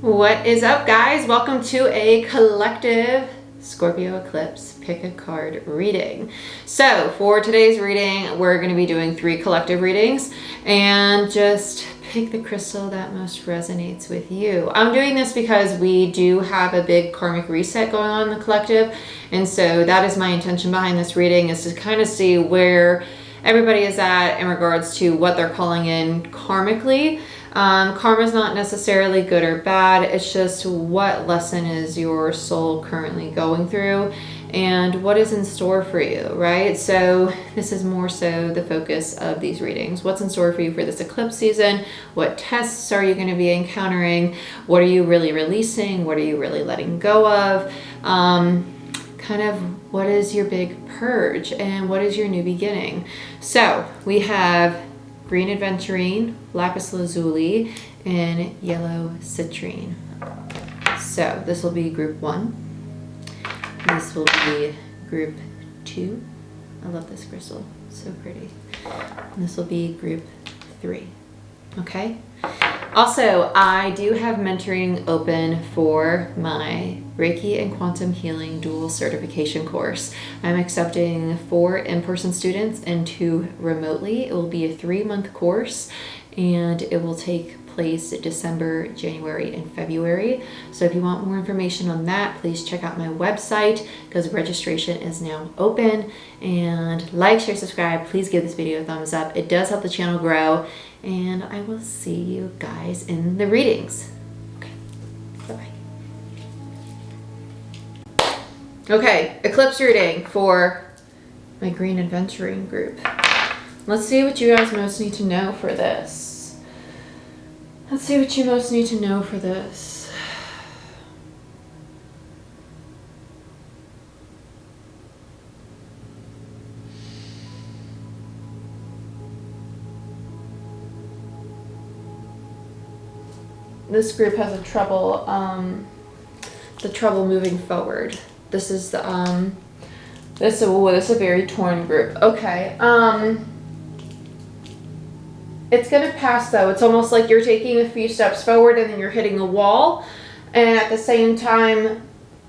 What is up, guys? Welcome to a collective Scorpio eclipse pick a card reading. So for today's reading, we're going to be doing 3 collective readings and just pick the crystal that most resonates with you. I'm doing this because we do have a big karmic reset going on in the collective, and so that is my intention behind this reading, is to kind of see where everybody is at in regards to what they're calling in karmically. Karma is not necessarily good or bad. It's just what lesson is your soul currently going through and what is in store for you, right? So this is more so the focus of these readings. What's in store for you for this eclipse season? What tests are you going to be encountering? What are you really releasing? What are you really letting go of? Kind of what is your big purge and what is your new beginning? So we have green aventurine, lapis lazuli, and yellow citrine. So this will be group 1. This will be group 2. I love this crystal, so pretty. And this will be group 3. Okay. Also, I do have mentoring open for my Reiki and Quantum Healing Dual Certification course. I'm accepting 4 in-person students and 2 remotely. It will be a 3-month course and it will take place December, January, and February. So if you want more information on that, please check out my website because registration is now open. And like, share, subscribe. Please give this video a thumbs up. It does help the channel grow. And I will see you guys in the readings. Okay, bye-bye. Okay, eclipse reading for my green adventuring group. Let's see what you guys most need to know for this. Let's see what you most need to know for this. This group has the trouble moving forward. This is the this is a very torn group. Okay. It's gonna pass though. It's almost like you're taking a few steps forward and then you're hitting a wall, and at the same time,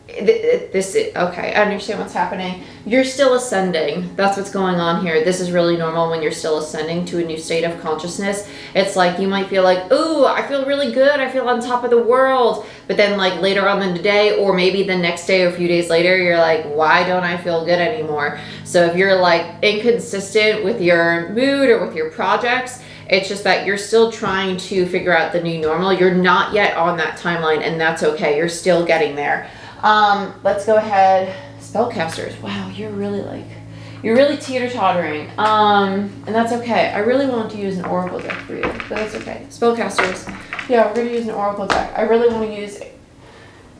okay, I understand what's happening. You're still ascending. That's what's going on here. This is really normal when you're still ascending to a new state of consciousness. It's like you might feel like, ooh, I feel really good. I feel on top of the world. But then like later on in the day, or maybe the next day or a few days later, you're like, why don't I feel good anymore? So if you're like inconsistent with your mood or with your projects, it's just that you're still trying to figure out the new normal. You're not yet on that timeline, and that's okay. You're still getting there. Let's go ahead. Spellcasters. Wow, you're really teeter-tottering. And that's okay. I really want to use an oracle deck for you, but that's okay. Spellcasters. Yeah, we're going to use an oracle deck. I really want to use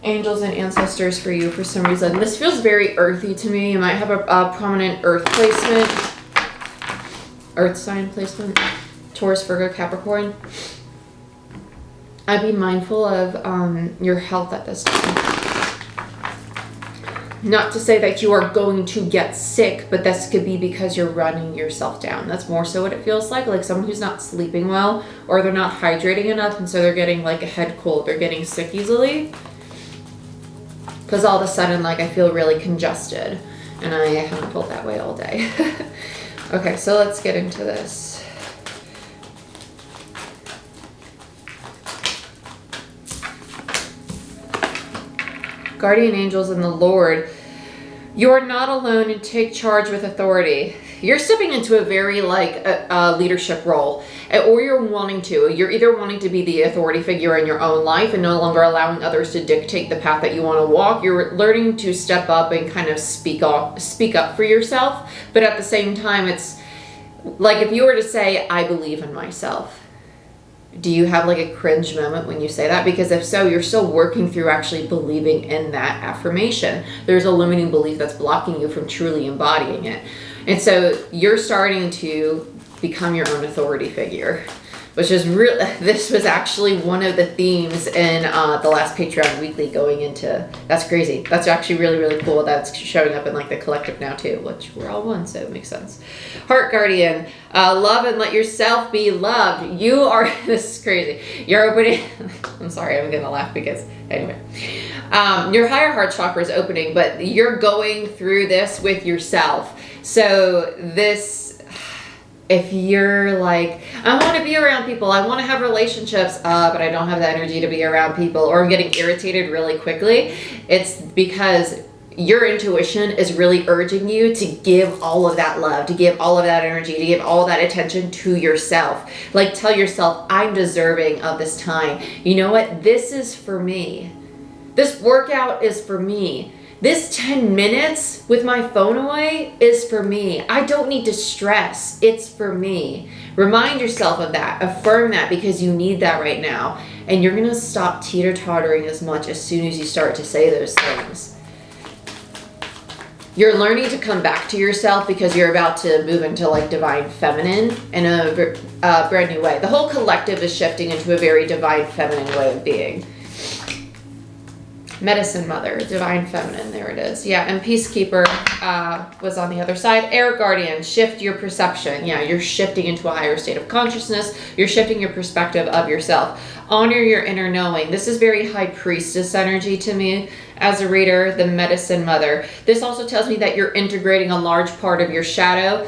angels and ancestors for you for some reason. This feels very earthy to me. You might have a prominent earth placement. Earth sign placement. Taurus, Virgo, Capricorn. I'd be mindful of your health at this time. Not to say that you are going to get sick, but this could be because you're running yourself down. That's more so what it feels like someone who's not sleeping well, or they're not hydrating enough, and so they're getting like a head cold. They're getting sick easily. Because all of a sudden, like, I feel really congested, and I haven't felt that way all day. Okay, so let's get into this. Guardian angels and the Lord, you're not alone and take charge with authority. You're stepping into a very leadership role, or you're wanting to. You're either wanting to be the authority figure in your own life and no longer allowing others to dictate the path that you want to walk. You're learning to step up and kind of speak up for yourself. But at the same time, it's like if you were to say, I believe in myself. Do you have like a cringe moment when you say that? Because if so, you're still working through actually believing in that affirmation. There's a limiting belief that's blocking you from truly embodying it. And so you're starting to become your own authority figure. which is real. This was actually one of the themes in the last Patreon weekly going into, that's crazy. That's actually really, really cool. That's showing up in like the collective now too, which we're all one, so it makes sense. Heart Guardian, love and let yourself be loved. You are, this is crazy. You're opening, I'm sorry, I'm gonna laugh because, anyway. Your higher heart chakra is opening, but you're going through this with yourself. So this, if you're like, I want to be around people, I want to have relationships, but I don't have the energy to be around people, or I'm getting irritated really quickly, it's because your intuition is really urging you to give all of that love, to give all of that energy, to give all that attention to yourself. Like, tell yourself, I'm deserving of this time. You know what? This is for me. This workout is for me. This 10 minutes with my phone away is for me. I don't need to stress. It's for me. Remind yourself of that. Affirm that, because you need that right now. And you're going to stop teeter-tottering as much as soon as you start to say those things. You're learning to come back to yourself because you're about to move into like divine feminine in a brand new way. The whole collective is shifting into a very divine feminine way of being. Medicine Mother, Divine Feminine, there it is. Yeah, and Peacekeeper was on the other side. Air Guardian, shift your perception. Yeah, you're shifting into a higher state of consciousness. You're shifting your perspective of yourself. Honor your inner knowing. This is very High Priestess energy to me as a reader, the Medicine Mother. This also tells me that you're integrating a large part of your shadow,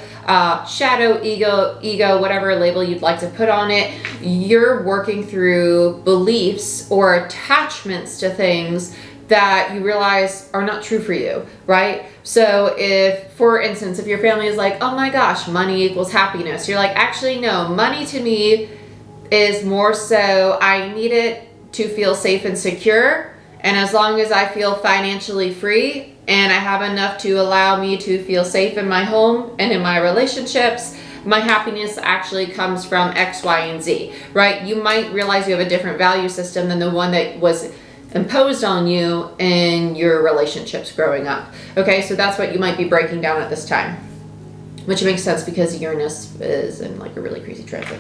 ego, whatever label you'd like to put on it. You're working through beliefs or attachments to things that you realize are not true for you, right? So if, for instance, if your family is like, oh my gosh, money equals happiness, you're like, actually, no, money to me is more so I need it to feel safe and secure. And as long as I feel financially free and I have enough to allow me to feel safe in my home and in my relationships, my happiness actually comes from X, Y, and Z, right? You might realize you have a different value system than the one that was imposed on you in your relationships growing up. Okay, so that's what you might be breaking down at this time, which makes sense because Uranus is in like a really crazy transit.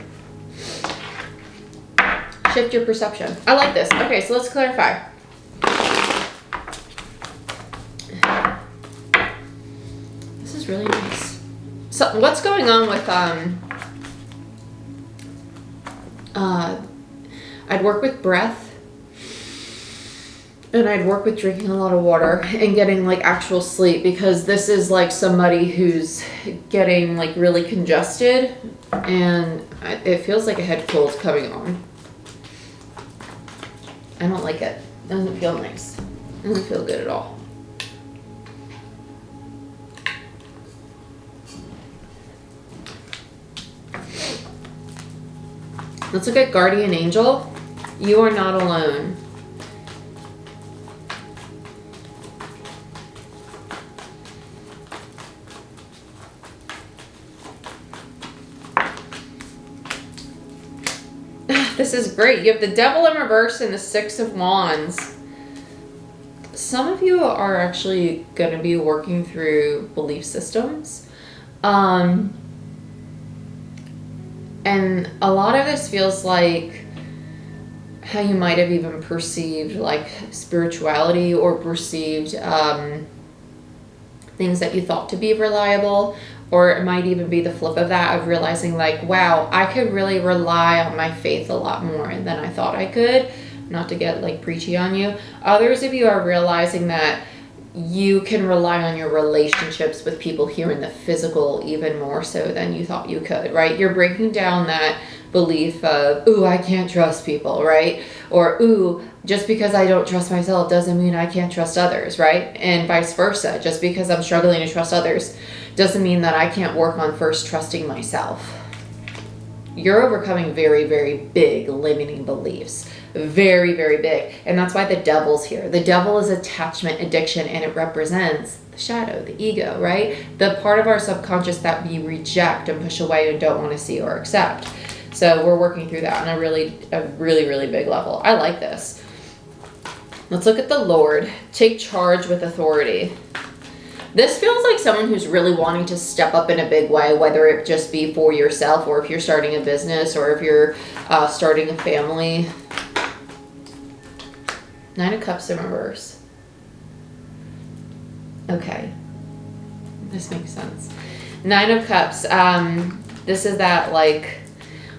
Shift your perception. I like this. Okay, so let's clarify. This is really nice. So what's going on with I'd work with breath, and I'd work with drinking a lot of water and getting like actual sleep, because this is like somebody who's getting like really congested and it feels like a head cold coming on. I don't like it. It doesn't feel nice. It doesn't feel good at all. Let's look at Guardian Angel. You are not alone. This is great. You have the Devil in reverse and the Six of Wands. Some of you are actually going to be working through belief systems. And a lot of this feels like how you might have even perceived like spirituality, or perceived things that you thought to be reliable. Or it might even be the flip of that, of realizing like, wow, I could really rely on my faith a lot more than I thought I could. Not to get like preachy on you. Others of you are realizing that you can rely on your relationships with people here in the physical even more so than you thought you could, right? You're breaking down that belief of, ooh, I can't trust people, right? Or, ooh, just because I don't trust myself doesn't mean I can't trust others, right? And vice versa. Just because I'm struggling to trust others doesn't mean that I can't work on first trusting myself. You're overcoming very, very big limiting beliefs. Very, very big. And that's why the devil's here. The devil is attachment addiction, and it represents the shadow, the ego, right? The part of our subconscious that we reject and push away and don't want to see or accept. So we're working through that on a really big level. I like this. Let's look at the Lord. Take charge with authority. This feels like someone who's really wanting to step up in a big way, whether it just be for yourself or if you're starting a business or if you're starting a family. 9 of Cups in reverse. Okay. This makes sense. 9 of Cups. This is that like,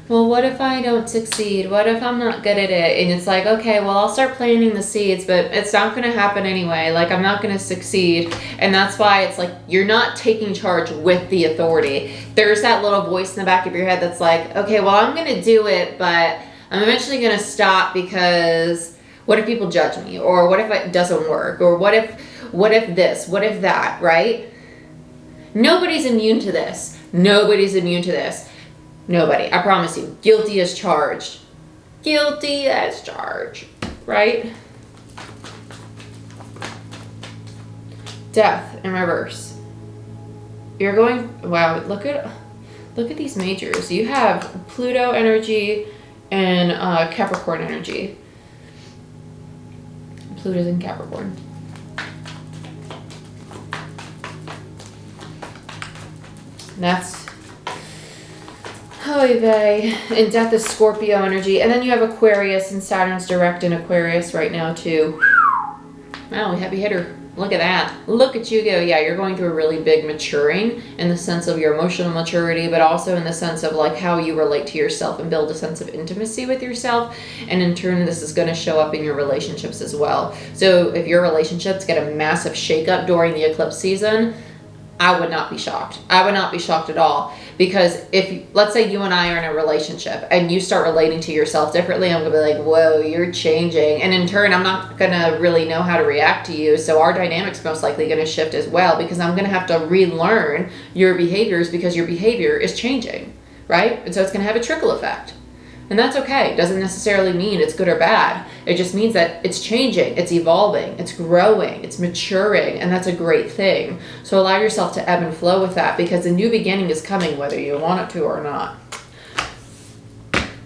well, what if I don't succeed? What if I'm not good at it? And it's like, okay, well, I'll start planting the seeds, but it's not going to happen anyway. Like, I'm not going to succeed. And that's why it's like, you're not taking charge with the authority. There's that little voice in the back of your head that's like, okay, well, I'm going to do it, but I'm eventually going to stop because what if people judge me? Or what if it doesn't work? Or what if this? What if that, right? Nobody's immune to this. Nobody's immune to this. Nobody. I promise you. Guilty as charged. Guilty as charged. Right? Death in reverse. You're going... Wow. Look at these majors. You have Pluto energy and Capricorn energy. Pluto's in Capricorn. And that's... Oy vey. And death is Scorpio energy. And then you have Aquarius, and Saturn's direct in Aquarius right now too. Wow, heavy hitter. Look at that. Look at you go. Yeah, you're going through a really big maturing in the sense of your emotional maturity, but also in the sense of like how you relate to yourself and build a sense of intimacy with yourself. And in turn, this is going to show up in your relationships as well. So if your relationships get a massive shakeup during the eclipse season, I would not be shocked. I would not be shocked at all. Because if, let's say you and I are in a relationship and you start relating to yourself differently, I'm going to be like, whoa, you're changing. And in turn, I'm not going to really know how to react to you. So our dynamic's most likely going to shift as well, because I'm going to have to relearn your behaviors because your behavior is changing, right? And so it's going to have a trickle effect. And that's okay. It doesn't necessarily mean it's good or bad. It just means that it's changing, it's evolving, it's growing, it's maturing, and that's a great thing. So allow yourself to ebb and flow with that, because a new beginning is coming whether you want it to or not.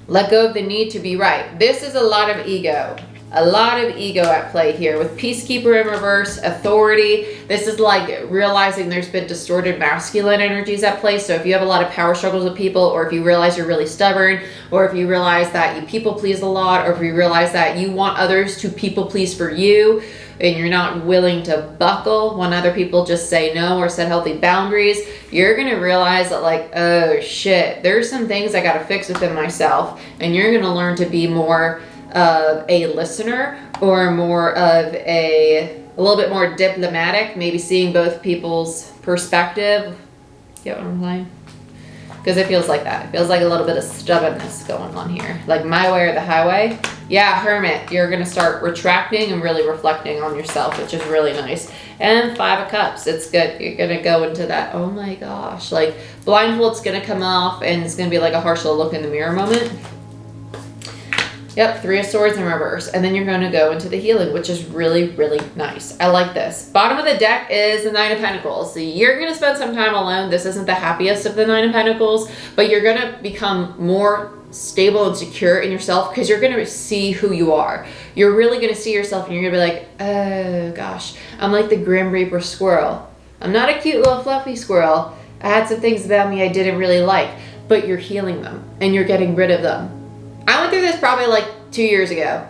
Let go of the need to be right. This is a lot of ego. A lot of ego at play here with Peacekeeper in reverse, authority. This is like realizing there's been distorted masculine energies at play. So if you have a lot of power struggles with people, or if you realize you're really stubborn, or if you realize that you people please a lot, or if you realize that you want others to people please for you, and you're not willing to buckle when other people just say no or set healthy boundaries, you're going to realize that like, oh shit, there's some things I got to fix within myself. And you're going to learn to be more of a listener, or more of a little bit more diplomatic, maybe seeing both people's perspective. Get what I'm saying? Because it feels like that. It feels like a little bit of stubbornness going on here. Like my way or the highway. Yeah, Hermit. You're going to start retracting and really reflecting on yourself, which is really nice. And 5 of Cups. It's good. You're going to go into that, oh my gosh. Like blindfold's going to come off, and it's going to be like a harsh little look in the mirror moment. Yep, 3 of Swords in reverse. And then you're going to go into the healing, which is really, really nice. I like this. Bottom of the deck is the 9 of Pentacles. So you're going to spend some time alone. This isn't the happiest of the 9 of Pentacles, but you're going to become more stable and secure in yourself, because you're going to see who you are. You're really going to see yourself, and you're going to be like, oh gosh, I'm like the Grim Reaper squirrel. I'm not a cute little fluffy squirrel. I had some things about me I didn't really like, but you're healing them and you're getting rid of them. I went through this probably like 2 years ago,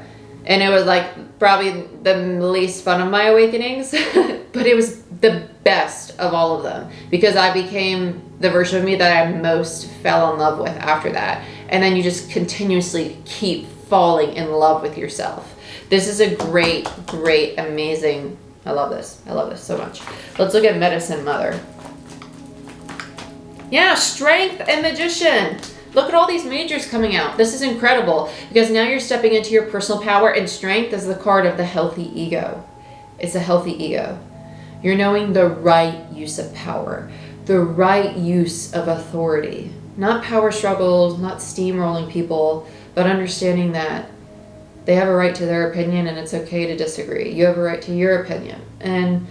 and it was like probably the least fun of my awakenings, but it was the best of all of them, because I became the version of me that I most fell in love with after that. And then you just continuously keep falling in love with yourself. This is a great, great, amazing, I love this. I love this so much. Let's look at Medicine Mother. Yeah, Strength and Magician. Look at all these majors coming out. This is incredible, because now you're stepping into your personal power, and Strength is the card of the healthy ego. It's a healthy ego. You're knowing the right use of power, the right use of authority. Not power struggles, not steamrolling people, but understanding that they have a right to their opinion, and it's okay to disagree. You have a right to your opinion. And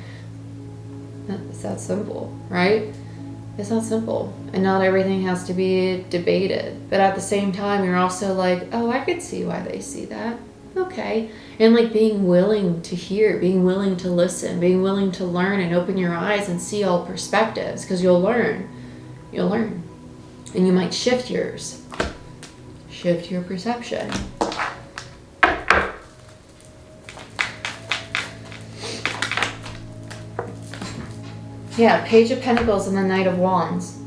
it's that simple, right? It's not simple, and not everything has to be debated. But at the same time, you're also like, oh, I could see why they see that. Okay. And like being willing to hear, being willing to listen, being willing to learn and open your eyes and see all perspectives, because you'll learn. You'll learn. And you might shift yours. Shift your perception. Yeah, Page of Pentacles and the Knight of Wands.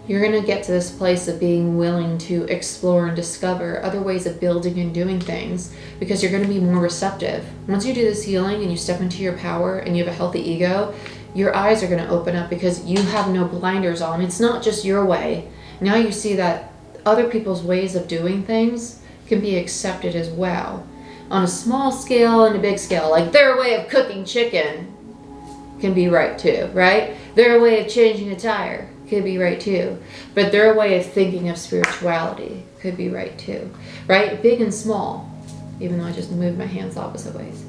You're going to get to this place of being willing to explore and discover other ways of building and doing things, because you're going to be more receptive. Once you do this healing and you step into your power and you have a healthy ego, your eyes are going to open up because you have no blinders on. It's not just your way. Now you see that other people's ways of doing things can be accepted as well. On a small scale and a big scale, like their way of cooking chicken can be right too, right? Their way of changing a tire could be right too. But their way of thinking of spirituality could be right too, right? Big and small, even though I just moved my hands opposite ways.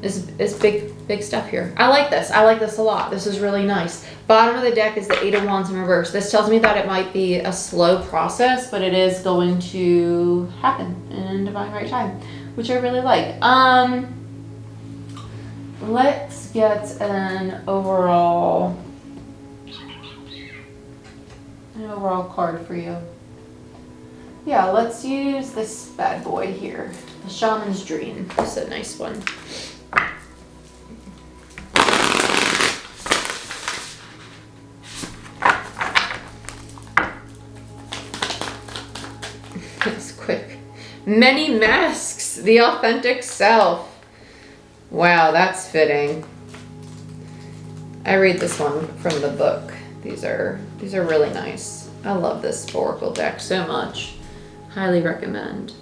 It's big stuff here. I like this. I like this a lot. This is really nice. Bottom of the deck is the Eight of Wands in reverse. This tells me that it might be a slow process, but it is going to happen in divine right time, which I really like. Let's get an overall card for you. Yeah, let's use this bad boy here. The Shaman's Dream. This is a nice one. That's quick. Many masks. The authentic self. Wow, that's fitting. I read this one from the book. These are really nice. I love this Oracle deck so much. Highly recommend.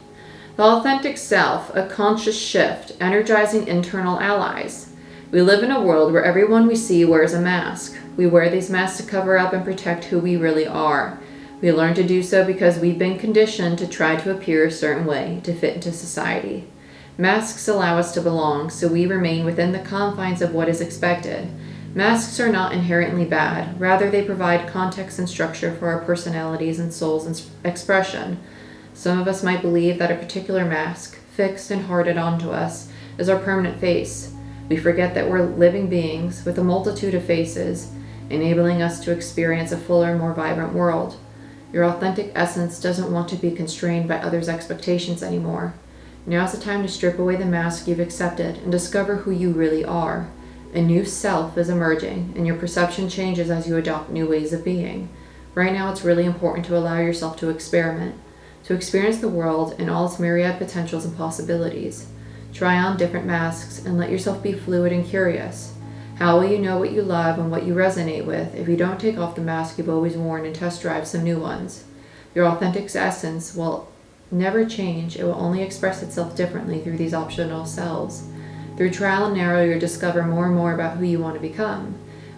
The authentic self, a conscious shift, energizing internal allies. We live in a world where everyone we see wears a mask. We wear these masks to cover up and protect who we really are. We learn to do so because we've been conditioned to try to appear a certain way, to fit into society. Masks allow us to belong, so we remain within the confines of what is expected. Masks are not inherently bad. Rather, they provide context and structure for our personalities and soul's expression. Some of us might believe that a particular mask, fixed and hardened onto us, is our permanent face. We forget that we're living beings with a multitude of faces, enabling us to experience a fuller, more vibrant world. Your authentic essence doesn't want to be constrained by others' expectations anymore. Now's the time to strip away the mask you've accepted and discover who you really are. A new self is emerging, and your perception changes as you adopt new ways of being. Right now, it's really important to allow yourself to experiment, to experience the world and all its myriad potentials and possibilities. Try on different masks and let yourself be fluid and curious. How will you know what you love and what you resonate with if you don't take off the mask you've always worn and test drive some new ones? Your authentic essence will never change. It will only express itself differently through these optional selves. Through trial and error, you'll discover more and more about who you want to become.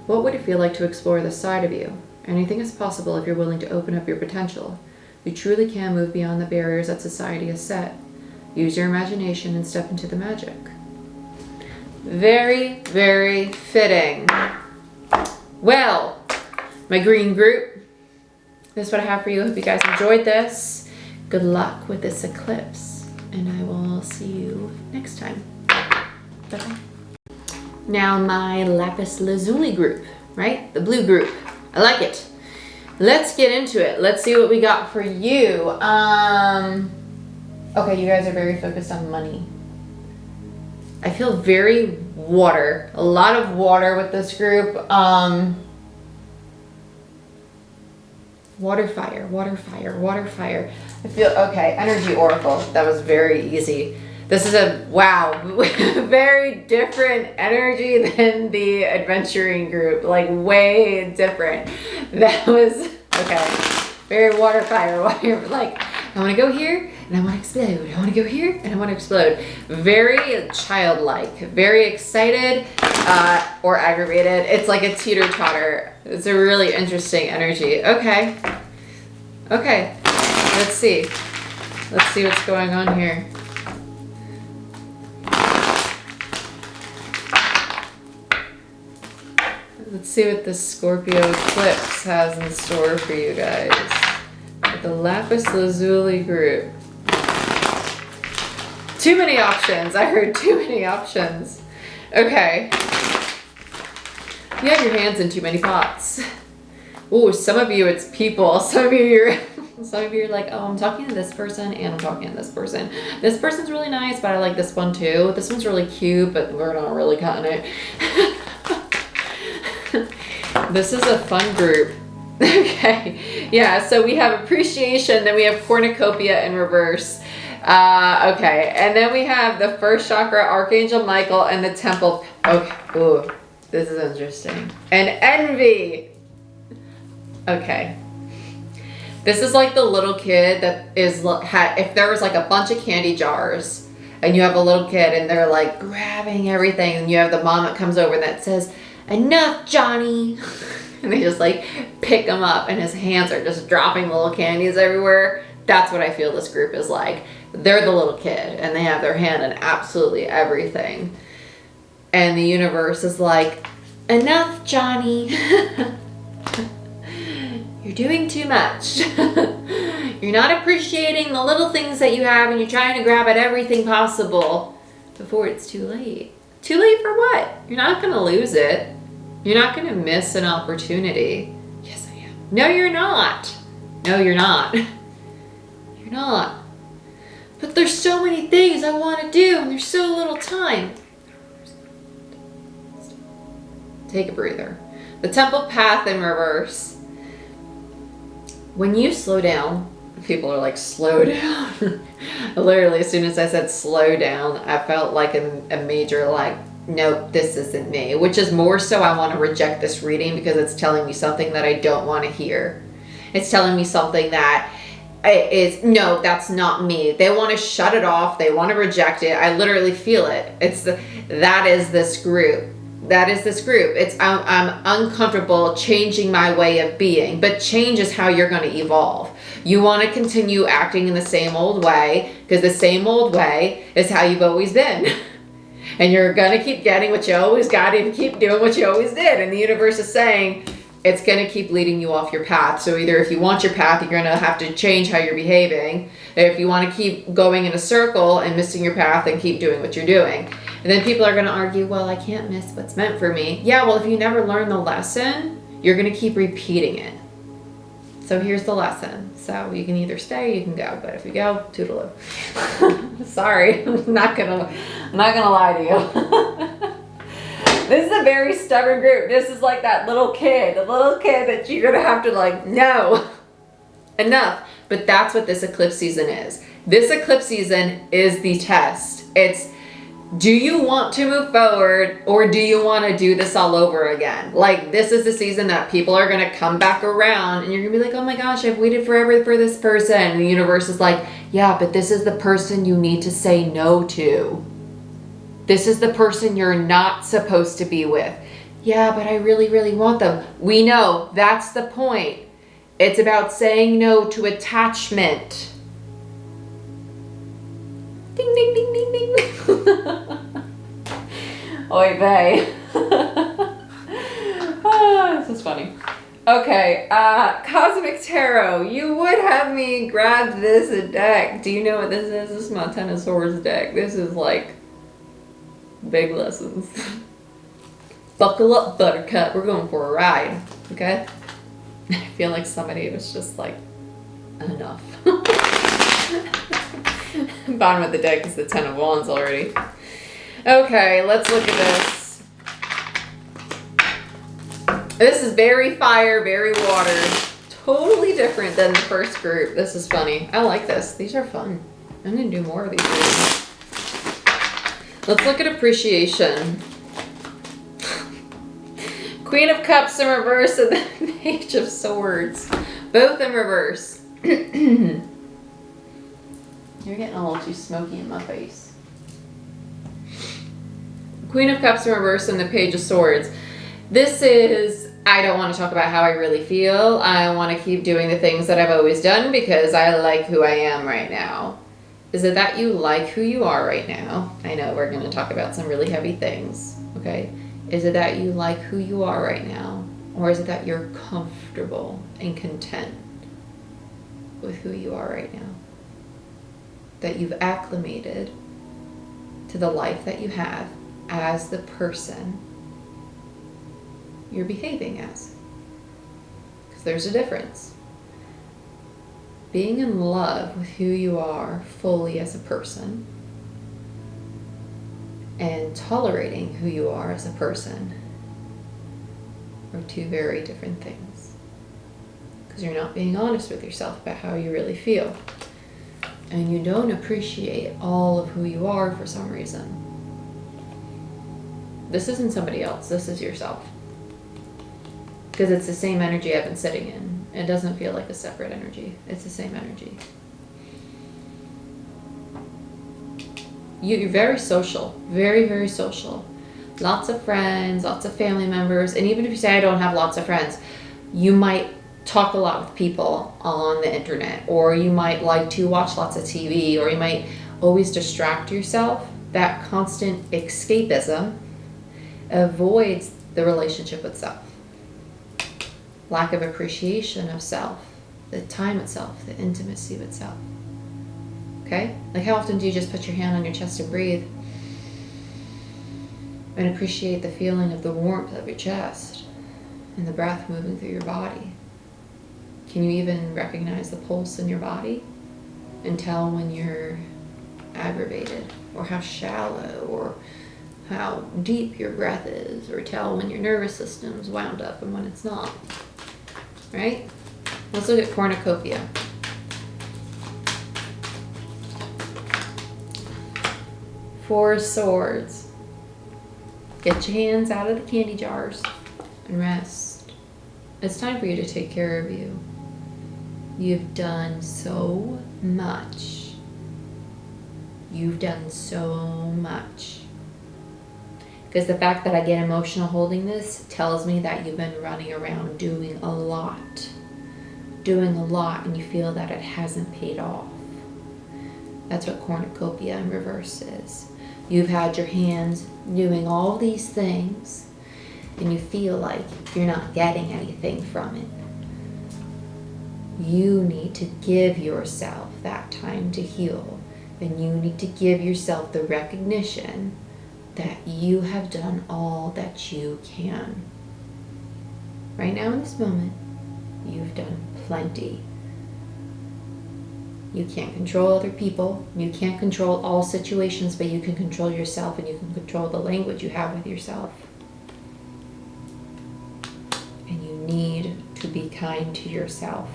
What would it feel like to explore this side of you? Anything is possible if you're willing to open up your potential. You truly can move beyond the barriers that society has set. Use your imagination and step into the magic. Very, very fitting. Well, my green group, this is what I have for you. I hope you guys enjoyed this. Good luck with this eclipse, and I will see you next time. Bye-bye. Now my lapis lazuli group, right? The blue group. I like it. Let's get into it. Let's see what we got for you. Okay, you guys are very focused on money. I feel very water. A lot of water with this group. Water, fire, water, fire, water, fire. I feel, okay, energy oracle. That was very easy. This is a, wow, very different energy than the adventuring group. Like, way different. That was, okay. Very water, fire, water. Like, I want to go here and I want to explode. I want to go here and I want to explode. Very childlike, very excited or aggravated. It's like a teeter-totter. It's a really interesting energy. Okay. Okay. Let's see. Let's see what's going on here. Let's see what the Scorpio eclipse has in store for you guys. The lapis lazuli group. Too many options. I heard too many options. Okay. You have your hands in too many pots. Ooh, some of you it's people. Some of you are like, oh, I'm talking to this person and I'm talking to this person. This person's really nice, but I like this one too. This one's really cute, but we're not really cutting it. This is a fun group. Okay. Yeah, so we have appreciation, then we have cornucopia in reverse. Okay, and then we have the first chakra, Archangel Michael, and the temple. Okay, ooh, this is interesting. And envy. Okay. This is like the little kid that is, if there was like a bunch of candy jars, and you have a little kid and they're like grabbing everything, and you have the mom that comes over that says, enough, Johnny. And they just like pick him up and his hands are just dropping little candies everywhere. That's what I feel this group is like. They're the little kid and they have their hand in absolutely everything. And the universe is like, enough, Johnny. You're doing too much. You're not appreciating the little things that you have and you're trying to grab at everything possible before it's too late. Too late for what? You're not going to lose it. You're not going to miss an opportunity. Yes, I am. No, you're not. No, you're not. You're not. But there's so many things I want to do and there's so little time. Take a breather. The temple path in reverse. When you slow down, people are like, slow down. Literally, as soon as I said slow down, I felt like a major like, nope, this isn't me. Which is more so I want to reject this reading because it's telling me something that I don't want to hear. It's telling me something that is, no, that's not me. They want to shut it off. They want to reject it. I literally feel it. That is this group. That is this group. I'm uncomfortable changing my way of being, but change is how you're going to evolve. You want to continue acting in the same old way because the same old way is how you've always been. And you're going to keep getting what you always got and keep doing what you always did. And the universe is saying it's going to keep leading you off your path. So either if you want your path, you're going to have to change how you're behaving. If you want to keep going in a circle and missing your path, then keep doing what you're doing. And then people are going to argue, well, I can't miss what's meant for me. Yeah, well, if you never learn the lesson, you're going to keep repeating it. So here's the lesson. So you can either stay or you can go. But if you go, toodaloo. Sorry, I'm not gonna lie to you. This is a very stubborn group. This is like that little kid, the little kid that you're gonna have to like, no, enough. But that's what this eclipse season is. This eclipse season is the test. It's, do you want to move forward or do you want to do this all over again? Like, this is the season that people are going to come back around and you're going to be like, oh my gosh, I've waited forever for this person. And the universe is like, yeah, but this is the person you need to say no to. This is the person you're not supposed to be with. Yeah, but I really, really want them. We know that's the point. It's about saying no to attachment. Ding, ding, ding, ding, ding. Oy vey. This is funny. Okay, Cosmic Tarot. You would have me grab this deck. Do you know what this is? This is my Ten of Swords deck. This is like big lessons. Buckle up, Buttercup. We're going for a ride, okay? I feel like somebody was just like, enough. Bottom of the deck is the Ten of Wands already. Okay, let's look at this. This is very fire, very water. Totally different than the first group. This is funny. I like this. These are fun. I'm going to do more of these readings. Let's look at appreciation. Queen of Cups in reverse and the Page of Swords. Both in reverse. You're getting a little too smoky in my face. Queen of Cups in reverse and the Page of Swords. This is, I don't want to talk about how I really feel. I want to keep doing the things that I've always done because I like who I am right now. Is it that you like who you are right now? I know we're going to talk about some really heavy things, okay? Is it that you like who you are right now? Or is it that you're comfortable and content with who you are right now? That you've acclimated to the life that you have as the person you're behaving as. Because there's a difference. Being in love with who you are fully as a person and tolerating who you are as a person are two very different things. Because you're not being honest with yourself about how you really feel. And you don't appreciate all of who you are for some reason. This isn't somebody else, this is yourself. Because it's the same energy I've been sitting in. It doesn't feel like a separate energy. It's the same energy. You're very social. Very, very social. Lots of friends, lots of family members. And even if you say, I don't have lots of friends, you might talk a lot with people on the internet. Or you might like to watch lots of TV. Or you might always distract yourself. That constant escapism avoids the relationship with self. Lack of appreciation of self, the time itself, the intimacy with self. Okay? Like how often do you just put your hand on your chest and breathe and appreciate the feeling of the warmth of your chest and the breath moving through your body? Can you even recognize the pulse in your body and tell when you're aggravated, or how shallow or how deep your breath is, or tell when your nervous system's wound up and when it's not? Right? Let's look at cornucopia. Four Swords. Get your hands out of the candy jars and rest. It's time for you to take care of you. You've done so much. You've done so much. Because the fact that I get emotional holding this tells me that you've been running around doing a lot. Doing a lot, and you feel that it hasn't paid off. That's what cornucopia in reverse is. You've had your hands doing all these things, and you feel like you're not getting anything from it. You need to give yourself that time to heal, and you need to give yourself the recognition that you have done all that you can. Right now in this moment, you've done plenty. You can't control other people. You can't control all situations, but you can control yourself, and you can control the language you have with yourself. And you need to be kind to yourself.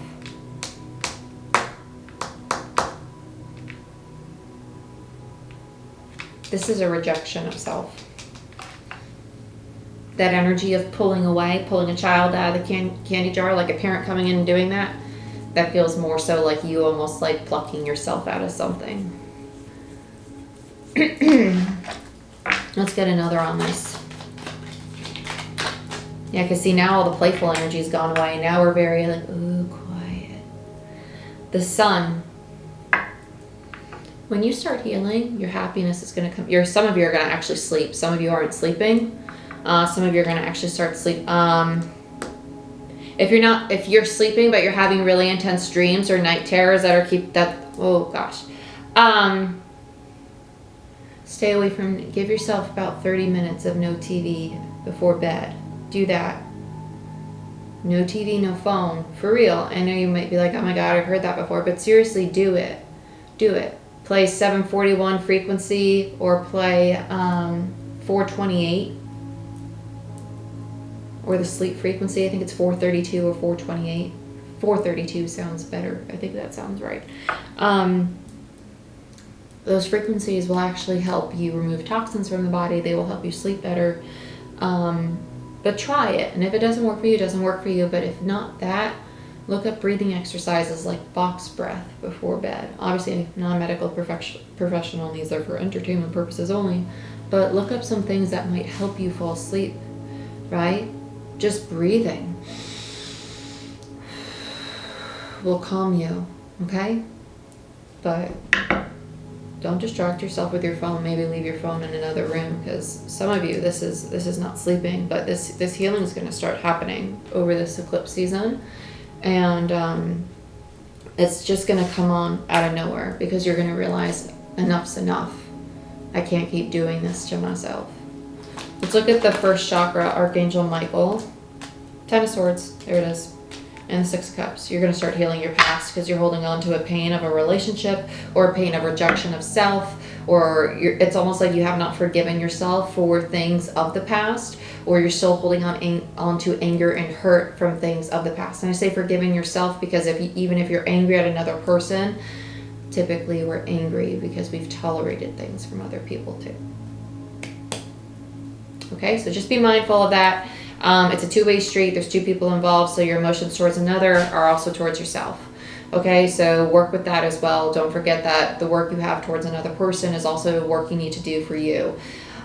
This is a rejection of self. That energy of pulling away, pulling a child out of the candy jar, like a parent coming in and doing that, that feels more so like you almost like plucking yourself out of something. Let's get another on this. Yeah, because see, now all the playful energy's gone away. Now we're very like, ooh, quiet. The Sun. When you start healing, your happiness is going to come. Some of you are going to actually sleep. Some of you aren't sleeping. Some of you are going to actually start sleep. If you're sleeping but you're having really intense dreams or night terrors oh gosh. Stay away from. Give yourself about 30 minutes of no TV before bed. Do that. No TV, no phone, for real. I know you might be like, oh my God, I've heard that before, but seriously, do it. Do it. Play 741 frequency or play 428 or the sleep frequency. I think it's 432 or 428. 432 sounds better. I think that sounds right. Those frequencies will actually help you remove toxins from the body. They will help you sleep better. But try it. And if it doesn't work for you, it doesn't work for you. But if not that, look up breathing exercises like box breath before bed. Obviously, non-medical professional, these are for entertainment purposes only. But look up some things that might help you fall asleep, right? Just breathing will calm you, okay? But don't distract yourself with your phone. Maybe leave your phone in another room, because some of you, this is not sleeping, but this healing is going to start happening over this eclipse season. And it's just going to come on out of nowhere, because you're going to realize enough's enough. I can't keep doing this to myself. Let's look at the first chakra, Archangel Michael. 10 of Swords, there it is. And the 6 of Cups. You're going to start healing your past because you're holding on to a pain of a relationship or a pain of rejection of self, or it's almost like you have not forgiven yourself for things of the past, or you're still holding on to anger and hurt from things of the past. And I say forgiving yourself because even if you're angry at another person, typically we're angry because we've tolerated things from other people too. Okay, so just be mindful of that. It's a two-way street. There's 2 people involved, so your emotions towards another are also towards yourself. Okay, so work with that as well. Don't forget that the work you have towards another person is also work you need to do for you.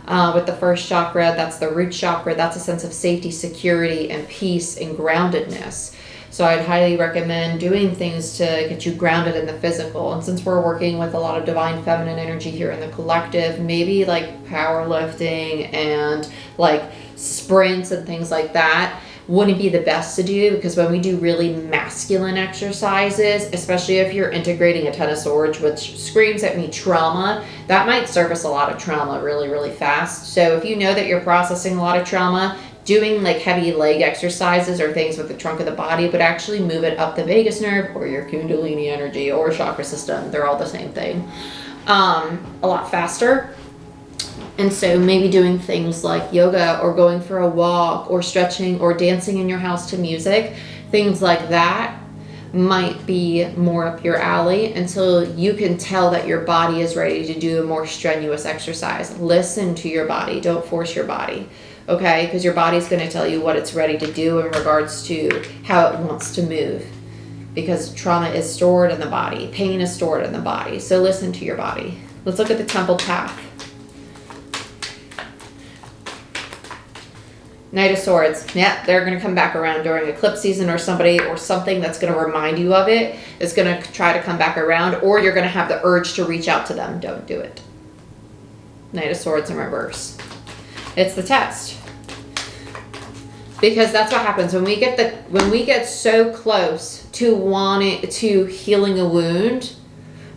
With the first chakra, that's the root chakra. That's a sense of safety, security, and peace and groundedness. So I'd highly recommend doing things to get you grounded in the physical. And since we're working with a lot of divine feminine energy here in the collective, maybe like powerlifting and like sprints and things like that wouldn't be the best to do, because when we do really masculine exercises, especially if you're integrating a 10 of Swords, which screams at me trauma, that might surface a lot of trauma really, really fast. So if you know that you're processing a lot of trauma, doing like heavy leg exercises or things with the trunk of the body would actually move it up the vagus nerve or your kundalini energy or chakra system. They're all the same thing. A lot faster. And so maybe doing things like yoga or going for a walk or stretching or dancing in your house to music, things like that might be more up your alley until you can tell that your body is ready to do a more strenuous exercise. Listen to your body. Don't force your body. Okay, because your body's going to tell you what it's ready to do in regards to how it wants to move, because trauma is stored in the body, pain is stored in the body. So listen to your body. Let's look at the temple path. Knight of Swords. Yeah, they're going to come back around during eclipse season, or somebody or something that's going to remind you of it is going to try to come back around, or you're going to have the urge to reach out to them. Don't do it. Knight of Swords in reverse. It's the test. Because that's what happens when we get so close to healing a wound,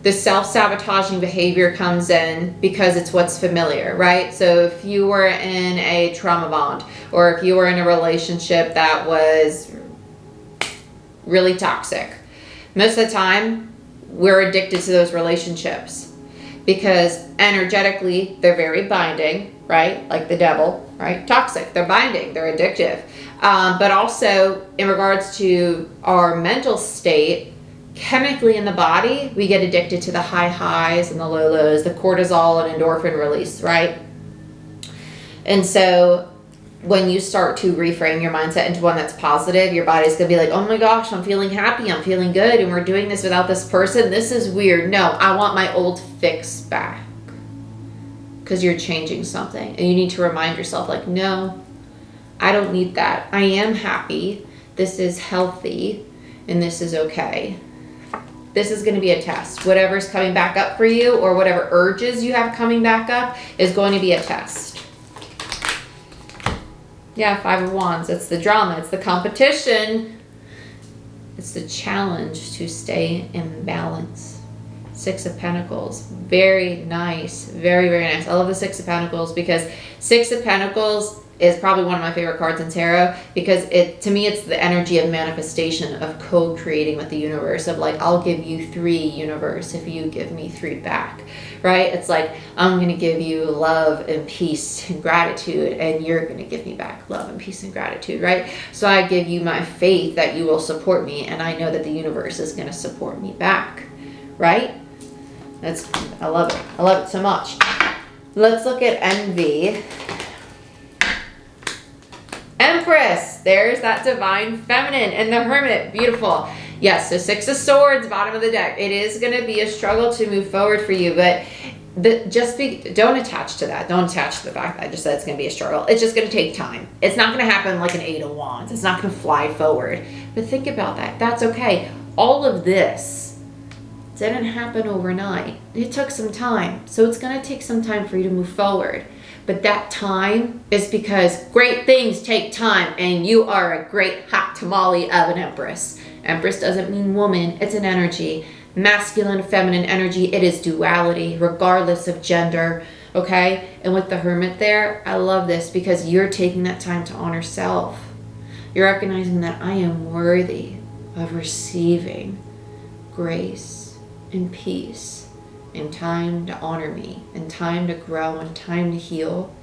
the self-sabotaging behavior comes in because it's what's familiar, right? So if you were in a trauma bond, or if you were in a relationship that was really toxic, most of the time we're addicted to those relationships because energetically they're very binding, right? Like the devil, right? Toxic, they're binding, they're addictive. But also in regards to our mental state, chemically in the body, we get addicted to the high highs and the low lows, the cortisol and endorphin release, right? And so when you start to reframe your mindset into one that's positive, your body's going to be like, oh my gosh, I'm feeling happy, I'm feeling good, and we're doing this without this person. This is weird. No, I want my old fix back. Because you're changing something. And you need to remind yourself, like, no, I don't need that. I am happy. This is healthy. And this is okay. This is going to be a test. Whatever's coming back up for you, or whatever urges you have coming back up, is going to be a test. Yeah, 5 of Wands. It's the drama. It's the competition. It's the challenge to stay in balance. 6 of Pentacles. Very nice. Very, very nice. I love the 6 of Pentacles because 6 of Pentacles is probably one of my favorite cards in tarot, because to me it's the energy of manifestation, of co-creating with the universe, of like, I'll give you 3, universe, if you give me 3 back, right? It's like, I'm going to give you love and peace and gratitude, and you're going to give me back love and peace and gratitude, right? So I give you my faith that you will support me, and I know that the universe is going to support me back, right? I love it. I love it so much. Let's look at envy. Empress, there's that divine feminine, and the Hermit, beautiful. Yes, so 6 of Swords, bottom of the deck. It is going to be a struggle to move forward for you, but don't attach to that. Don't attach to the fact that I just said it's going to be a struggle. It's just going to take time. It's not going to happen like an 8 of Wands. It's not going to fly forward. But think about that. That's okay. All of this didn't happen overnight. It took some time. So it's going to take some time for you to move forward. But that time is because great things take time, and you are a great hot tamale of an Empress. Empress doesn't mean woman, it's an energy. Masculine, feminine energy, it is duality, regardless of gender. okay? And with the Hermit there, I love this because you're taking that time to honor self. You're recognizing that I am worthy of receiving grace and peace and time to honor me and time to grow and time to heal,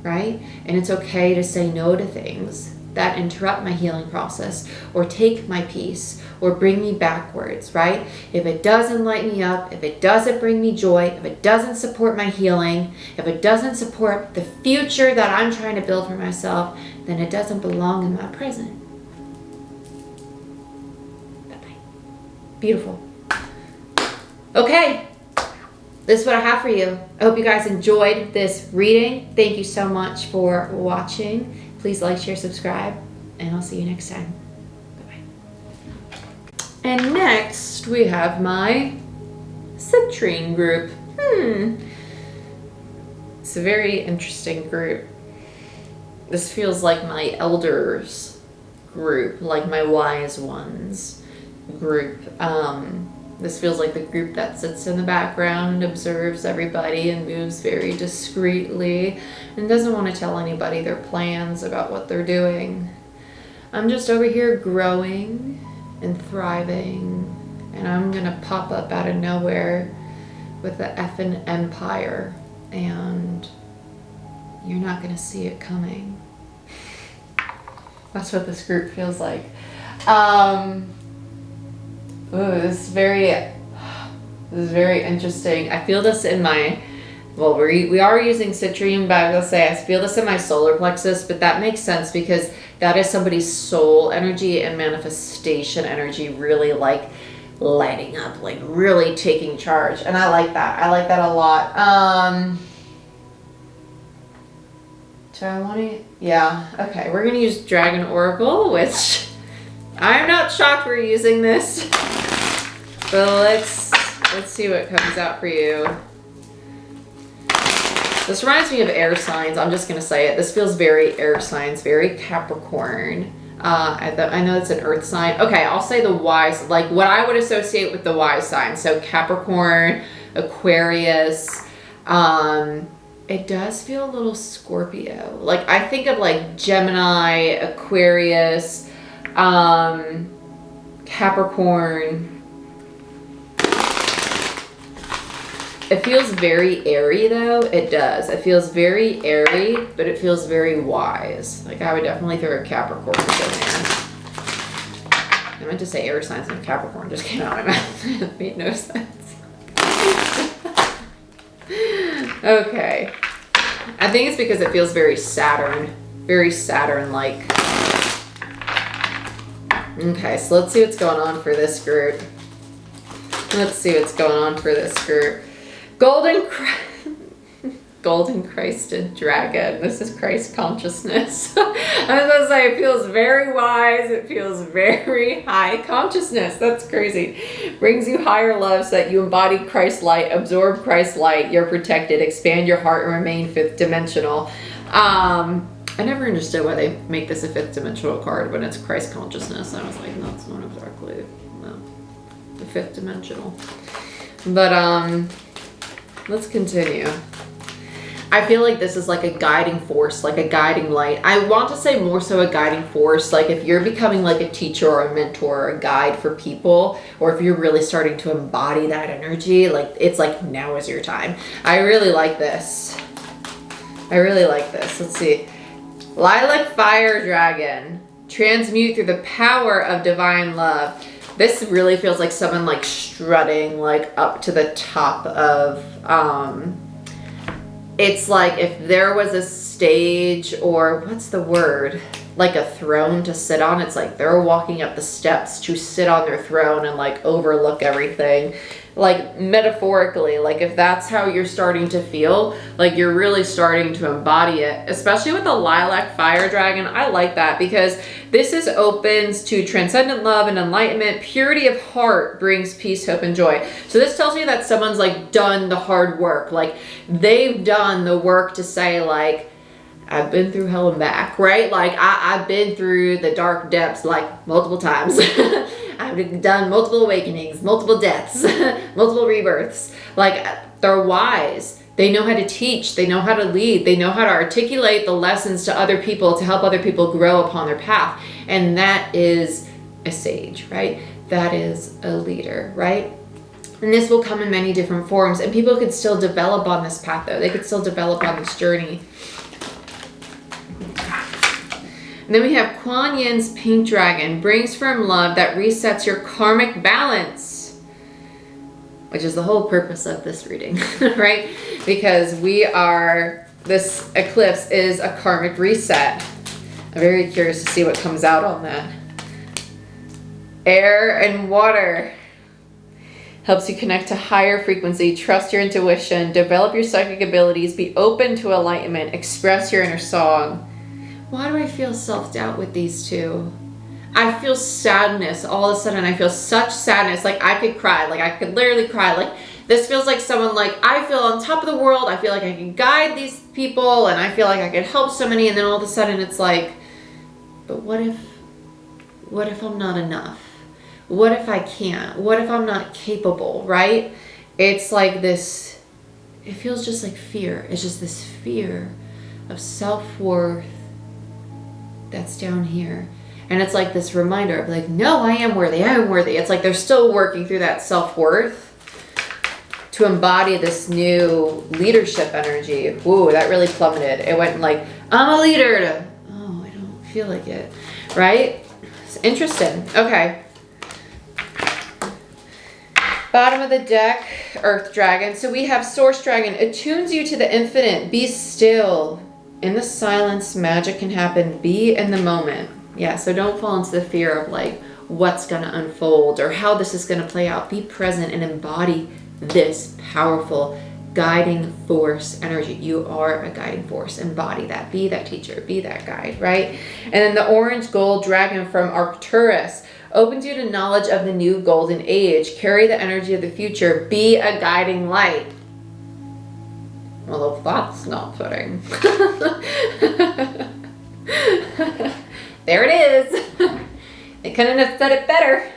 right? And it's okay to say no to things that interrupt my healing process or take my peace or bring me backwards, right? If it doesn't light me up, if it doesn't bring me joy, if it doesn't support my healing, if it doesn't support the future that I'm trying to build for myself, then it doesn't belong in my present. Bye-bye. Beautiful. Okay. This is what I have for you. I hope you guys enjoyed this reading. Thank you so much for watching. Please like, share, subscribe, and I'll see you next time. Bye-bye. And next, we have my citrine group. It's a very interesting group. This feels like my elders group, like my wise ones group. This feels like the group that sits in the background and observes everybody and moves very discreetly and doesn't want to tell anybody their plans about what they're doing. I'm just over here growing and thriving, and I'm gonna pop up out of nowhere with the effing empire, and you're not gonna see it coming. That's what this group feels like. Ooh, this is very interesting. I feel this in my, well, we are using citrine, but I will say I feel this in my solar plexus, but that makes sense because that is somebody's soul energy and manifestation energy really like lighting up, like really taking charge. And I like that. I like that a lot. Do I want to? Yeah. Okay. We're going to use Dragon Oracle, which I'm not shocked we're using this. But let's see what comes out for you. This reminds me of air signs. I'm just going to say it. This feels very air signs, very Capricorn. I know it's an earth sign. Okay, I'll say the wise, like what I would associate with the wise sign. So Capricorn, Aquarius. It does feel a little Scorpio. Like I think of like Gemini, Aquarius, Capricorn. It feels very airy though. It does. It feels very airy, but it feels very wise. Like I would definitely throw a Capricorn in there. I meant to say air signs and Capricorn just came out of my mouth. It made no sense. Okay. I think it's because it feels very Saturn-like. Okay, so let's see what's going on for this group. Golden Christed Dragon. This is Christ consciousness. I was going to say it feels very wise. It feels very high consciousness. That's crazy. Brings you higher loves that you embody Christ light, absorb Christ light, you're protected, expand your heart and remain fifth dimensional. I never understood why they make this a fifth dimensional card when it's Christ consciousness. I was like, no, it's not exactly the fifth dimensional. But let's continue. I feel like this is like a guiding force, like a guiding light. I want to say more so a guiding force, like if you're becoming like a teacher or a mentor or a guide for people, or if you're really starting to embody that energy, like it's like now is your time. I really like this. Let's see. Lilac Fire Dragon. Transmute through the power of divine love. This really feels like someone like strutting like up to the top of, it's like if there was a stage or what's the word? Like a throne to sit on. It's like they're walking up the steps to sit on their throne and like overlook everything. Like metaphorically, like if that's how you're starting to feel, like you're really starting to embody it, especially with the Lilac Fire Dragon. I like that because this is opens to transcendent love and enlightenment. Purity of heart brings peace, hope, and joy. So this tells me that someone's like done the hard work. Like they've done the work to say like, I've been through hell and back, right? Like I've been through the dark depths like multiple times. I've done multiple awakenings, multiple deaths, multiple rebirths. Like they're wise. They know how to teach. They know how to lead. They know how to articulate the lessons to other people to help other people grow upon their path. And that is a sage, right? That is a leader, right? And this will come in many different forms. And people could still develop on this path, though. They could still develop on this journey. And then we have Kuan Yin's Pink Dragon. Brings firm love that resets your karmic balance. Which is the whole purpose of this reading, right? Because this eclipse is a karmic reset. I'm very curious to see what comes out on that. Air and water. Helps you connect to higher frequency, trust your intuition, develop your psychic abilities, be open to enlightenment, express your inner song. Why do I feel self-doubt with these two? I feel sadness. All of a sudden, I feel such sadness. Like I could cry. Like I could literally cry. Like this feels like someone like I feel on top of the world. I feel like I can guide these people and I feel like I could help so many. And then all of a sudden it's like, but what if I'm not enough? What if I can't? What if I'm not capable, right? It's like this, it feels just like fear. It's just this fear of self-worth that's down here. And it's like this reminder of like, no, I am worthy. I am worthy. It's like they're still working through that self-worth to embody this new leadership energy. Ooh, that really plummeted. It went like, I'm a leader to, oh, I don't feel like it, right? It's interesting. Okay. Bottom of the deck, Earth Dragon. So we have Source Dragon. Attunes you to the infinite. Be still. In the silence, magic can happen. Be in the moment. Yeah, so don't fall into the fear of like what's going to unfold or how this is going to play out. Be present and embody this powerful guiding force energy. You are a guiding force. Embody that. Be that teacher. Be that guide, right? And then the Orange Gold Dragon from Arcturus opens you to knowledge of the new golden age. Carry the energy of the future. Be a guiding light. Well, that's not fitting. There it is. They couldn't have said it better.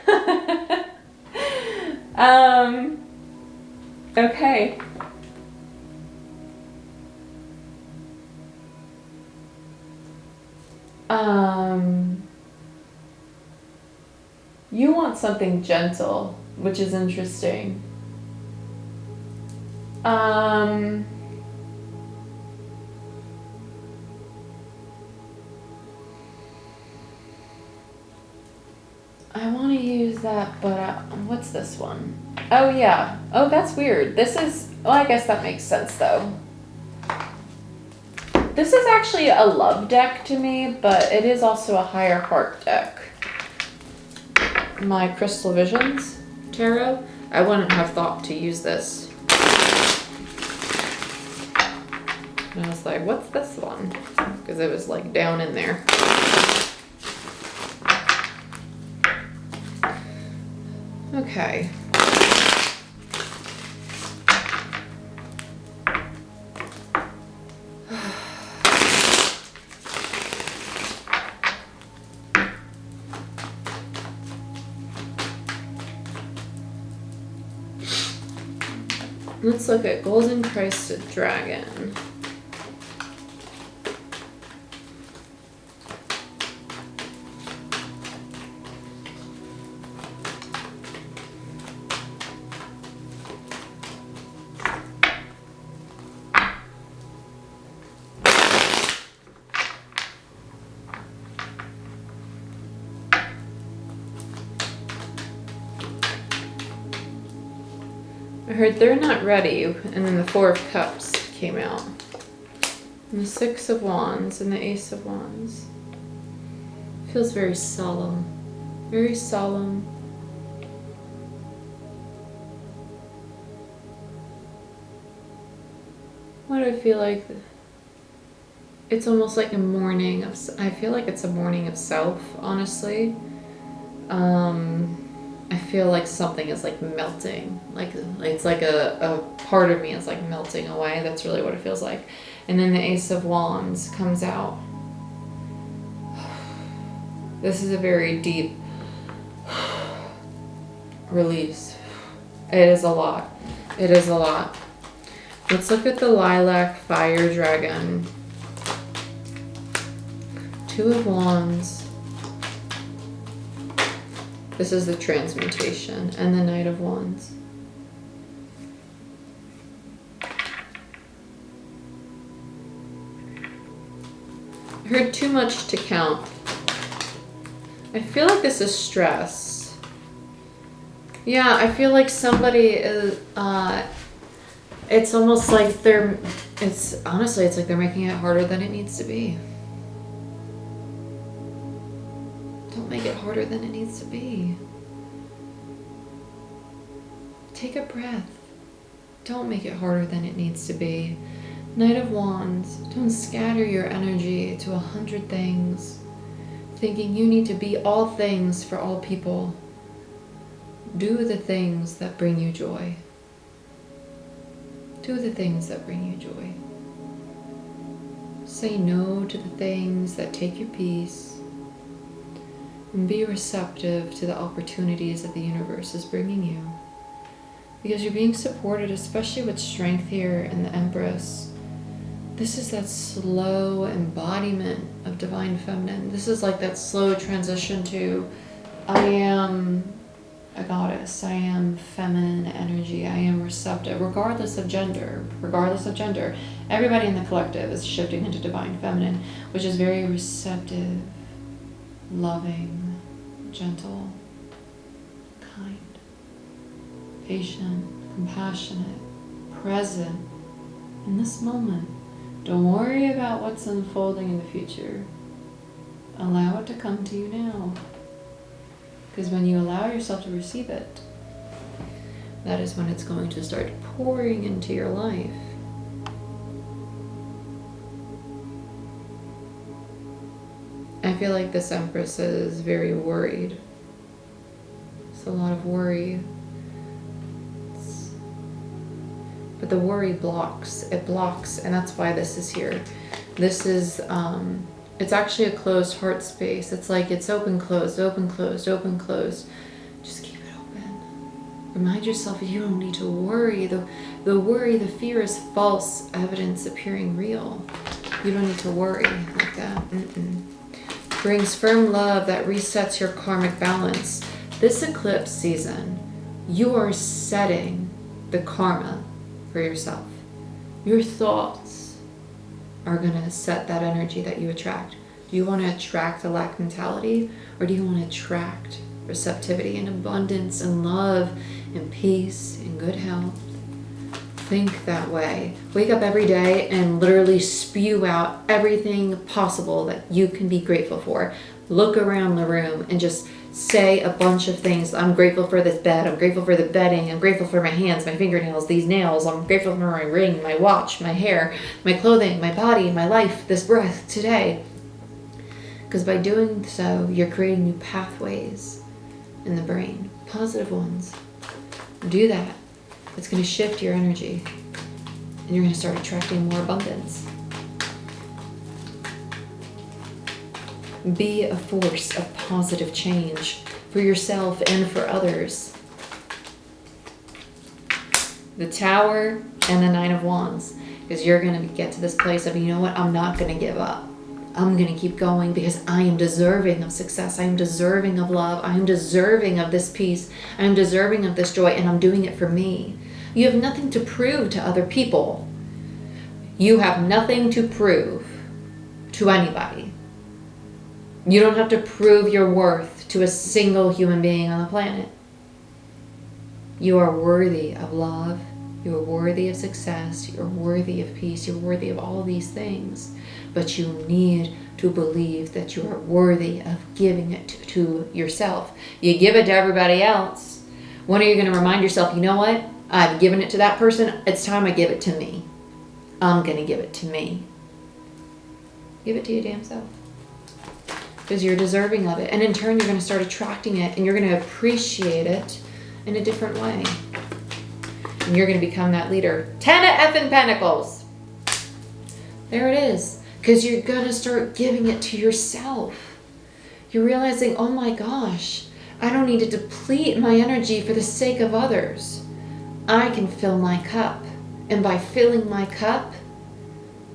Okay. You want something gentle, which is interesting. I want to use that, but what's this one? Oh, yeah. Oh, that's weird. This is, well, I guess that makes sense, though. This is actually a love deck to me, but it is also a higher heart deck. My Crystal Visions Tarot, I wouldn't have thought to use this. And I was like, what's this one? Because it was like down in there. Okay. Let's look at Golden Crested Dragon. I heard they're not ready, and then the Four of Cups came out. And the Six of Wands and the Ace of Wands. Feels very solemn. Very solemn. Why do I feel like? It's almost like a mourning of, I feel like it's a mourning of self, honestly. I feel like something is like melting, like it's like a part of me is like melting away. That's really what it feels like. And then the Ace of Wands comes out. This is a very deep release. It is a lot. It is a lot. Let's look at the Lilac Fire Dragon. Two of Wands. This is the transmutation. And the Knight of Wands. I heard too much to count. I feel like this is stress. Yeah, I feel like somebody is, it's almost like honestly, it's like they're making it harder than it needs to be. Don't make it harder than it needs to be. Take a breath. Don't make it harder than it needs to be. Knight of Wands, don't scatter your energy to 100 things, thinking you need to be all things for all people. Do the things that bring you joy. Do the things that bring you joy. Say no to the things that take your peace. And be receptive to the opportunities that the universe is bringing you. Because you're being supported, especially with Strength here and the Empress. This is that slow embodiment of Divine Feminine. This is like that slow transition to, I am a goddess. I am feminine energy. I am receptive, regardless of gender. Regardless of gender. Everybody in the collective is shifting into Divine Feminine, which is very receptive, loving, gentle, kind, patient, compassionate, present in this moment. Don't worry about what's unfolding in the future. Allow it to come to you now. Because when you allow yourself to receive it, that is when it's going to start pouring into your life. I feel like this Empress is very worried. It's a lot of worry. But the worry blocks. It blocks, and that's why this is here. This is, it's actually a closed heart space. It's like it's open, closed, open, closed, open, closed. Just keep it open. Remind yourself you don't need to worry. The worry, the fear is false evidence appearing real. You don't need to worry like that. Brings firm love that resets your karmic balance. This eclipse season, you are setting the karma for yourself. Your thoughts are going to set that energy that you attract. Do you want to attract the lack mentality, or do you want to attract receptivity and abundance and love and peace and good health? Think that way. Wake up every day and literally spew out everything possible that you can be grateful for. Look around the room and just say a bunch of things. I'm grateful for this bed. I'm grateful for the bedding. I'm grateful for my hands, my fingernails, these nails. I'm grateful for my ring, my watch, my hair, my clothing, my body, my life, this breath today. Because by doing so, you're creating new pathways in the brain, positive ones. Do that. It's going to shift your energy, and you're going to start attracting more abundance. Be a force of positive change for yourself and for others. The Tower and the Nine of Wands, because you're going to get to this place of, you know what, I'm not going to give up. I'm going to keep going because I am deserving of success. I am deserving of love. I am deserving of this peace. I am deserving of this joy, and I'm doing it for me. You have nothing to prove to other people. You have nothing to prove to anybody. You don't have to prove your worth to a single human being on the planet. You are worthy of love. You are worthy of success. You're worthy of peace. You're worthy of all these things. But you need to believe that you are worthy of giving it to yourself. You give it to everybody else. When are you going to remind yourself, you know what? I've given it to that person. It's time I give it to me. I'm going to give it to me. Give it to your damn self. Because you're deserving of it. And in turn, you're going to start attracting it, and you're going to appreciate it in a different way. And you're going to become that leader. 10 of effing Pentacles. There it is. Because you're going to start giving it to yourself. You're realizing, oh my gosh, I don't need to deplete my energy for the sake of others. I can fill my cup. And by filling my cup,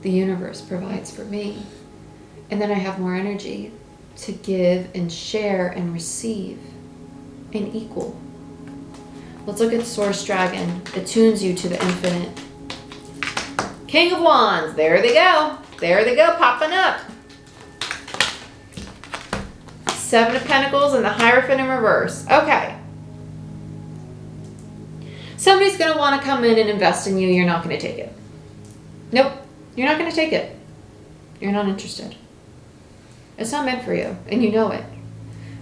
the universe provides for me. And then I have more energy to give and share and receive and equal. Let's look at Source Dragon. Attunes you to the infinite. King of Wands. There they go. There they go, popping up. Seven of Pentacles and the Hierophant in reverse. Okay. Somebody's going to want to come in and invest in you. You're not going to take it. Nope. You're not going to take it. You're not interested. It's not meant for you, and you know it.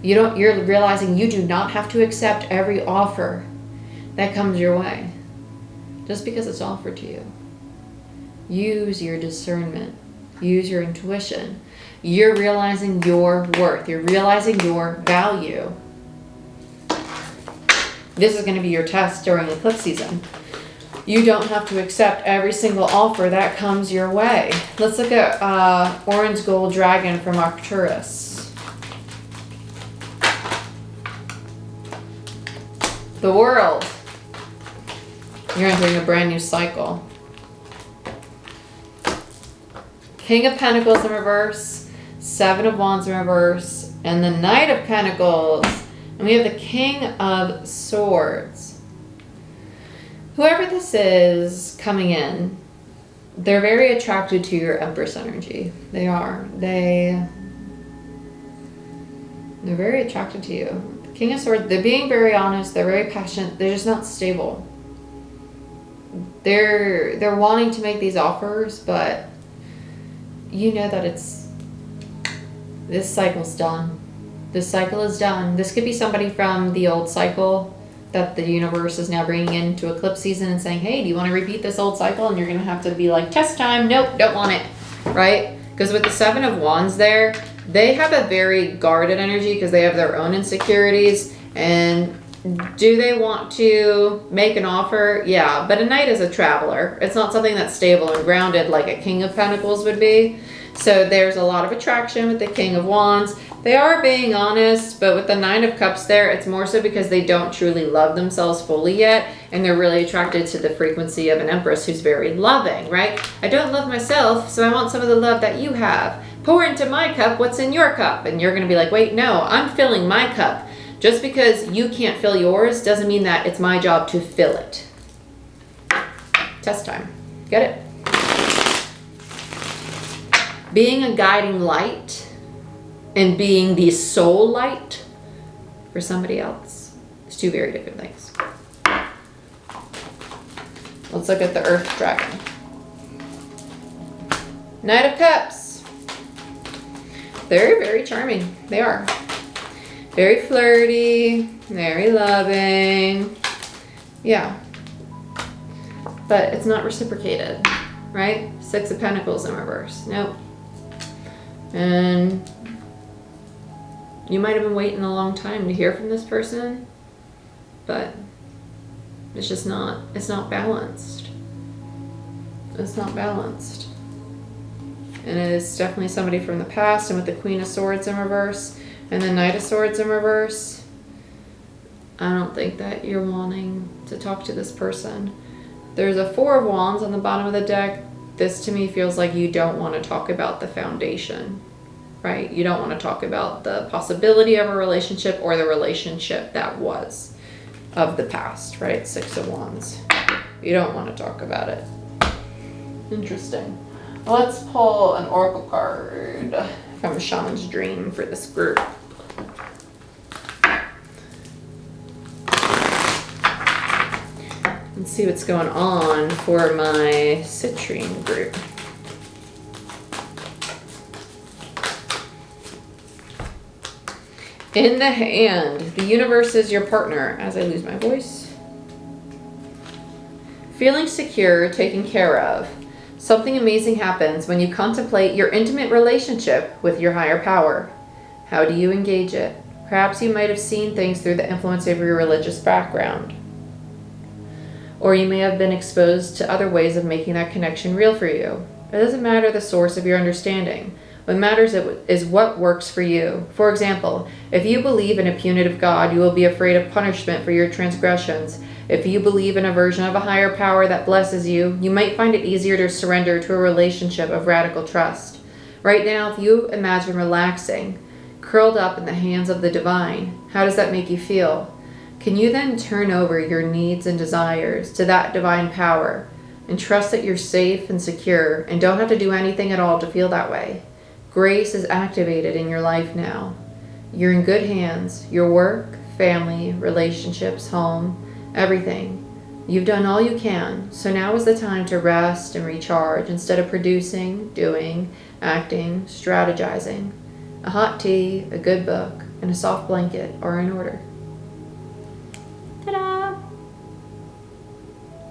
You're realizing you do not have to accept every offer that comes your way just because it's offered to you. Use your discernment. Use your intuition. You're realizing your worth. You're realizing your value. This is going to be your test during eclipse season. You don't have to accept every single offer that comes your way. Let's look at Orange Gold Dragon from Arcturus. The World. You're entering a brand new cycle. King of Pentacles in reverse, Seven of Wands in reverse, and the Knight of Pentacles. And we have the King of Swords. Whoever this is coming in, they're very attracted to your Empress energy. They are. They're very attracted to you. The King of Swords, they're being very honest. They're very passionate. They're just not stable. They're wanting to make these offers, but you know that this cycle's done. This cycle is done. This could be somebody from the old cycle that the universe is now bringing into eclipse season and saying, hey, do you want to repeat this old cycle? And you're going to have to be like, test time. Nope, don't want it. Right? Because with the Seven of Wands there, they have a very guarded energy because they have their own insecurities. And do they want to make an offer? Yeah, but a knight is a traveler. It's not something that's stable and grounded like a King of Pentacles would be. So there's a lot of attraction with the King of Wands. They are being honest, but with the Nine of Cups there, it's more so because they don't truly love themselves fully yet, and they're really attracted to the frequency of an Empress who's very loving, right? I don't love myself, so I want some of the love that you have. Pour into my cup what's in your cup. And you're going to be like, wait, no, I'm filling my cup. Just because you can't fill yours doesn't mean that it's my job to fill it. Test time. Get it? Being a guiding light and being the soul light for somebody else is two very different things. Let's look at the Earth Dragon. Knight of Cups. They're very charming. They are. Very flirty, very loving. Yeah. But it's not reciprocated, right? Six of Pentacles in reverse. Nope. And you might have been waiting a long time to hear from this person, but it's just not, it's not balanced. It's not balanced. And it is definitely somebody from the past, and with the Queen of Swords in reverse and the Knight of Swords in reverse, I don't think that you're wanting to talk to this person. There's a Four of Wands on the bottom of the deck. This to me feels like you don't want to talk about the foundation, right? You don't want to talk about the possibility of a relationship or the relationship that was of the past, right? Six of Wands. You don't want to talk about it. Interesting. Let's pull an oracle card from Shaman's Dream for this group. Let's see what's going on for my citrine group. In the hand, the universe is your partner. As I lose my voice. Feeling secure, taken care of. Something amazing happens when you contemplate your intimate relationship with your higher power. How do you engage it? Perhaps you might have seen things through the influence of your religious background. Or you may have been exposed to other ways of making that connection real for you. It doesn't matter the source of your understanding. What matters is what works for you. For example, if you believe in a punitive God, you will be afraid of punishment for your transgressions. If you believe in a version of a higher power that blesses you, you might find it easier to surrender to a relationship of radical trust. Right now, if you imagine relaxing, curled up in the hands of the divine, how does that make you feel? Can you then turn over your needs and desires to that divine power and trust that you're safe and secure and don't have to do anything at all to feel that way? Grace is activated in your life now. You're in good hands. Your work, family, relationships, home, everything. You've done all you can, so now is the time to rest and recharge instead of producing, doing, acting, strategizing. A hot tea, a good book, and a soft blanket are in order. Ta-da!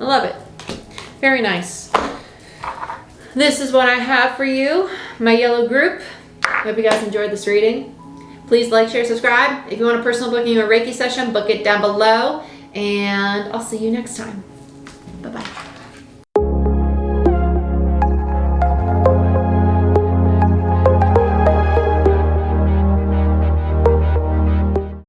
I love it. Very nice. This is what I have for you, my yellow group. Hope you guys enjoyed this reading. Please like, share, subscribe. If you want a personal booking or Reiki session, book it down below. And I'll see you next time. Bye-bye.